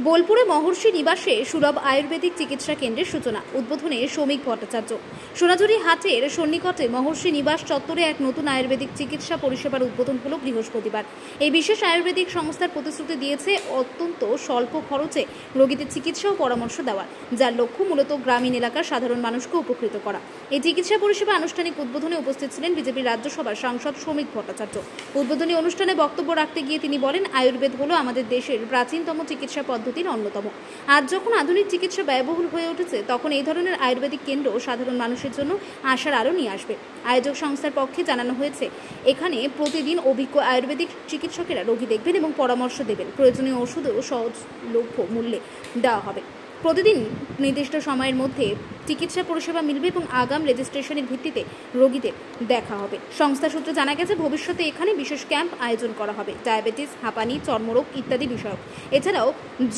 বোলপুরে মহর্ষি নিবাসে সুলভ আয়ুর্বেদিক চিকিৎসা কেন্দ্রের সূচনা। উদ্বোধনে শ্রমিক ভট্টাচার্য। সোনাঝুরি হাটের সন্নিকটে মহর্ষি নিবাস চত্বরে এক নতুন আয়ুর্বেদিক চিকিৎসা পরিষেবার উদ্বোধন হল বৃহস্পতিবার। এই বিশেষ আয়ুর্বেদিক সংস্থার প্রতিশ্রুতি দিয়েছে অত্যন্ত স্বল্প খরচে রোগীদের চিকিৎসা ও পরামর্শ দেওয়ার, যার লক্ষ্য মূলত গ্রামীণ এলাকার সাধারণ মানুষকে উপকৃত করা। এই চিকিৎসা পরিষেবা আনুষ্ঠানিক উদ্বোধনে উপস্থিত ছিলেন বিজেপির রাজ্যসভার সাংসদ শ্রমিক ভট্টাচার্য। উদ্বোধনী অনুষ্ঠানে বক্তব্য রাখতে গিয়ে তিনি বলেন, আয়ুর্বেদ হলো আমাদের দেশের প্রাচীনতম চিকিৎসা পদ্ধতির অন্যতম। আজ যখন আধুনিক চিকিৎসা ব্যয়বহুল হয়ে উঠেছে, তখন এই ধরনের আয়ুর্বেদিক কেন্দ্র সাধারণ মানুষের জন্য আশার আলো নিয়ে আসবে। আয়োজক সংস্থার পক্ষে জানানো হয়েছে, এখানে প্রতিদিন অভিজ্ঞ আয়ুর্বেদিক চিকিৎসকেরা রোগী দেখবেন এবং পরামর্শ দেবেন। প্রয়োজনীয় ওষুধও সহজলভ্য মূল্যে দেওয়া হবে। প্রতিদিন নির্দিষ্ট সময়ের মধ্যে চিকিৎসা পরিষেবা মিলবে এবং আগাম রেজিস্ট্রেশনের ভিত্তিতে রোগীদের দেখা হবে। সংস্থা সূত্রে জানা গেছে, ভবিষ্যতে এখানে বিশেষ ক্যাম্প আয়োজন করা হবে ডায়াবেটিস, হাঁপানি, চর্মরোগ ইত্যাদি বিষয়ক। এছাড়াও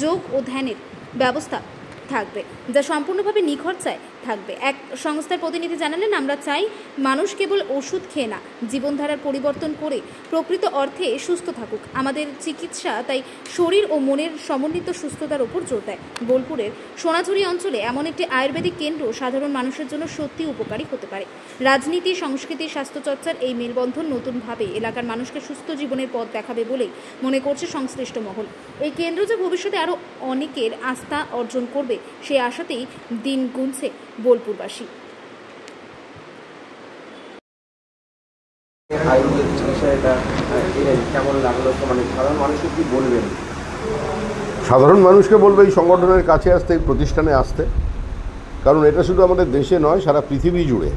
যোগ ও ধ্যানের ব্যবস্থা থাকবে, যা সম্পূর্ণভাবে নিখরচায় থাকবে। এক সংস্থার প্রতিনিধি জানালেন, আমরা চাই মানুষ কেবল ওষুধ খেয়ে না, জীবনধারার পরিবর্তন করে প্রকৃত অর্থে সুস্থ থাকুক। আমাদের চিকিৎসা তাই শরীর ও মনের সমন্বিত সুস্থতার উপর জোর দেয়। বোলপুরের সোনাঝুরি অঞ্চলে এমন একটি আয়ুর্বেদিক কেন্দ্র সাধারণ মানুষের জন্য সত্যি উপকারী হতে পারে। রাজনীতি, সংস্কৃতি, স্বাস্থ্যচর্চার এই মেলবন্ধন নতুনভাবে এলাকার মানুষকে সুস্থ জীবনের পথ দেখাবে বলেই মনে করছে সংশ্লিষ্ট মহল। এই কেন্দ্র যে ভবিষ্যতে আরও অনেকের আস্থা অর্জন করবে, সেই আশাতেই দিন গুনছে বোলপুরবাসী। সাধারণ মানুষকে বলবে এই সংগঠনের কাছে আসতে, এই প্রতিষ্ঠানে আসতে। কারণ এটা শুধু আমাদের দেশে নয়, সারা পৃথিবী জুড়ে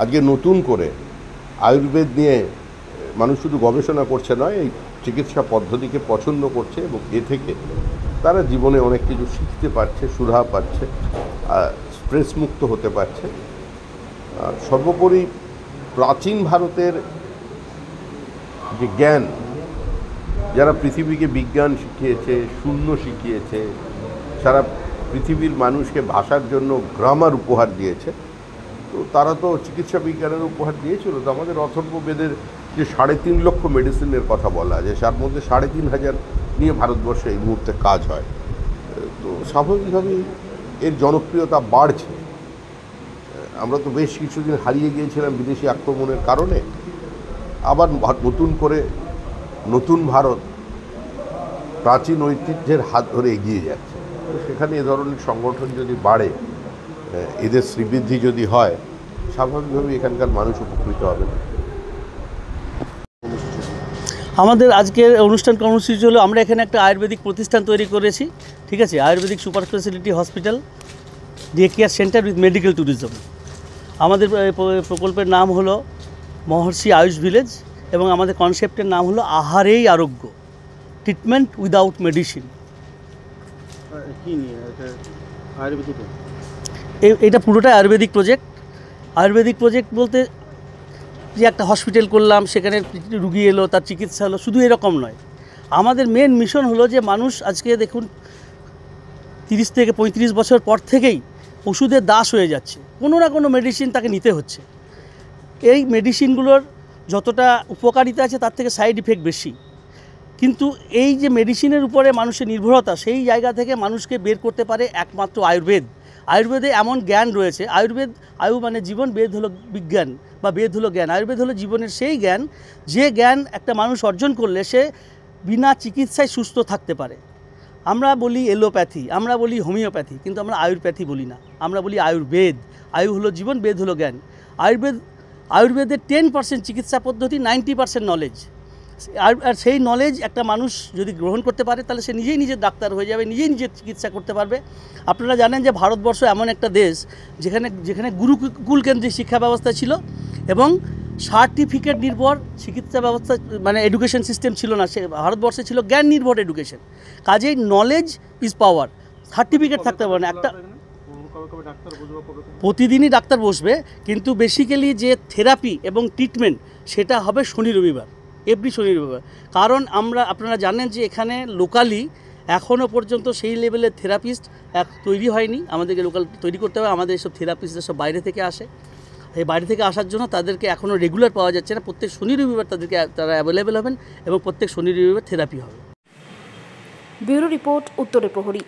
আজকে নতুন করে আয়ুর্বেদ নিয়ে মানুষ শুধু গবেষণা করছে নয়, এই চিকিৎসা পদ্ধতিকে পছন্দ করছে এবং এ থেকে তারা জীবনে অনেক কিছু শিখতে পারছে, সুরাহা পাচ্ছে, স্ট্রেসমুক্ত হতে পারছে। সর্বোপরি প্রাচীন ভারতের যে জ্ঞান, যারা পৃথিবীকে বিজ্ঞান শিখিয়েছে, শূন্য শিখিয়েছে, সারা পৃথিবীর মানুষকে ভাষার জন্য গ্রামার উপহার দিয়েছে, তো তারা তো চিকিৎসা বিজ্ঞানের উপহার দিয়েছিল। তো আমাদের অথর্ববেদের যে 3.5 লক্ষ মেডিসিনের কথা বলা আছে, তার মধ্যে 3,500 নিয়ে ভারতবর্ষে এই মুহূর্তে কাজ হয়। তো স্বাভাবিকভাবেই এর জনপ্রিয়তা বাড়ছে। আমরা তো বেশ কিছুদিন হারিয়ে গিয়েছিলাম বিদেশি আক্রমণের কারণে। আবার নতুন করে নতুন ভারত প্রাচীন ঐতিহ্যের হাত ধরে এগিয়ে যাচ্ছে। তো সেখানে এ ধরনের সংগঠন যদি বাড়ে, এদের শ্রীবৃদ্ধি যদি হয়, স্বাভাবিকভাবেই এখানকার মানুষ উপকৃত হবে। আমাদের আজকের অনুষ্ঠান কর্মসূচি হলো, আমরা এখানে একটা আয়ুর্বেদিক প্রতিষ্ঠান তৈরি করেছি, ঠিক আছে, Ayurvedic super speciality hospital, day care centre with medical tourism. আমাদের প্রকল্পের নাম হলো মহর্ষি আয়ুষ ভিলেজ এবং আমাদের কনসেপ্টের নাম হলো আহারেই আরোগ্য, ট্রিটমেন্ট উইদাউট মেডিসিন। এটা পুরোটাই আয়ুর্বেদিক প্রজেক্ট। আয়ুর্বেদিক প্রজেক্ট বলতে যে একটা হসপিটাল করলাম, সেখানে রুগী এলো, তার চিকিৎসা হলো, শুধু এরকম নয়। আমাদের মেন মিশন হলো যে মানুষ আজকে দেখুন 30 থেকে 35 বছর পর থেকেই ওষুধের দাস হয়ে যাচ্ছে, কোনো না কোনো মেডিসিন তাকে নিতে হচ্ছে। এই মেডিসিনগুলোর যতটা উপকারিতা আছে, তার থেকে সাইড ইফেক্ট বেশি। কিন্তু এই যে মেডিসিনের উপরে মানুষের নির্ভরতা, সেই জায়গা থেকে মানুষকে বের করতে পারে একমাত্র আয়ুর্বেদ। আয়ুর্বেদে এমন জ্ঞান রয়েছে, আয়ু মানে জীবন, বেদ হলো বিজ্ঞান বা বেদ হলো জ্ঞান। আয়ুর্বেদ হলো জীবনের সেই জ্ঞান, যে জ্ঞান একটা মানুষ অর্জন করলে সে বিনা চিকিৎসায় সুস্থ থাকতে পারে। আমরা বলি এলোপ্যাথি, আমরা বলি হোমিওপ্যাথি, কিন্তু আমরা আয়ুর্প্যাথি বলি না, আমরা বলি আয়ুর্বেদ। আয়ু হলো জীবন, বেদ হলো জ্ঞান। আয়ুর্বেদের 10% চিকিৎসা পদ্ধতি, 90% নলেজ। আর সেই নলেজ একটা মানুষ যদি গ্রহণ করতে পারে, তাহলে সে নিজেই নিজের ডাক্তার হয়ে যাবে, নিজেই নিজের চিকিৎসা করতে পারবে। আপনারা জানেন যে ভারতবর্ষ এমন একটা দেশ যেখানে গুরুকুল কেন্দ্রিক শিক্ষা ব্যবস্থা ছিল এবং সার্টিফিকেট নির্ভর চিকিৎসা ব্যবস্থা, মানে এডুকেশন সিস্টেম ছিল না। সে ভারতবর্ষে ছিল জ্ঞান নির্ভর এডুকেশন। কাজেই নলেজ ইজ পাওয়ার। সার্টিফিকেট থাকতে পারে না একটা, প্রতিদিনই ডাক্তার বসবে, কিন্তু বেসিক্যালি যে থেরাপি এবং ট্রিটমেন্ট সেটা হবে শনি রবিবার, এভরি শনি রবিবার। কারণ আপনারা জানেন যে এখানে লোকালি এখনও পর্যন্ত সেই লেভেলের থেরাপিস্ট তৈরি হয়নি। আমাদেরকে লোকাল তৈরি করতে হবে। আমাদের এসব থেরাপিস্টরা সব বাইরে থেকে আসে। এই বাইরে থেকে আসার জন্য তাদেরকে এখনও রেগুলার পাওয়া যাচ্ছে না। প্রত্যেক শনি রবিবার তারা অ্যাভেলেবেল হবেন এবং প্রত্যেক শনি রবিবার থেরাপি হবে। ব্যুরো রিপোর্ট, উত্তরের প্রহরী।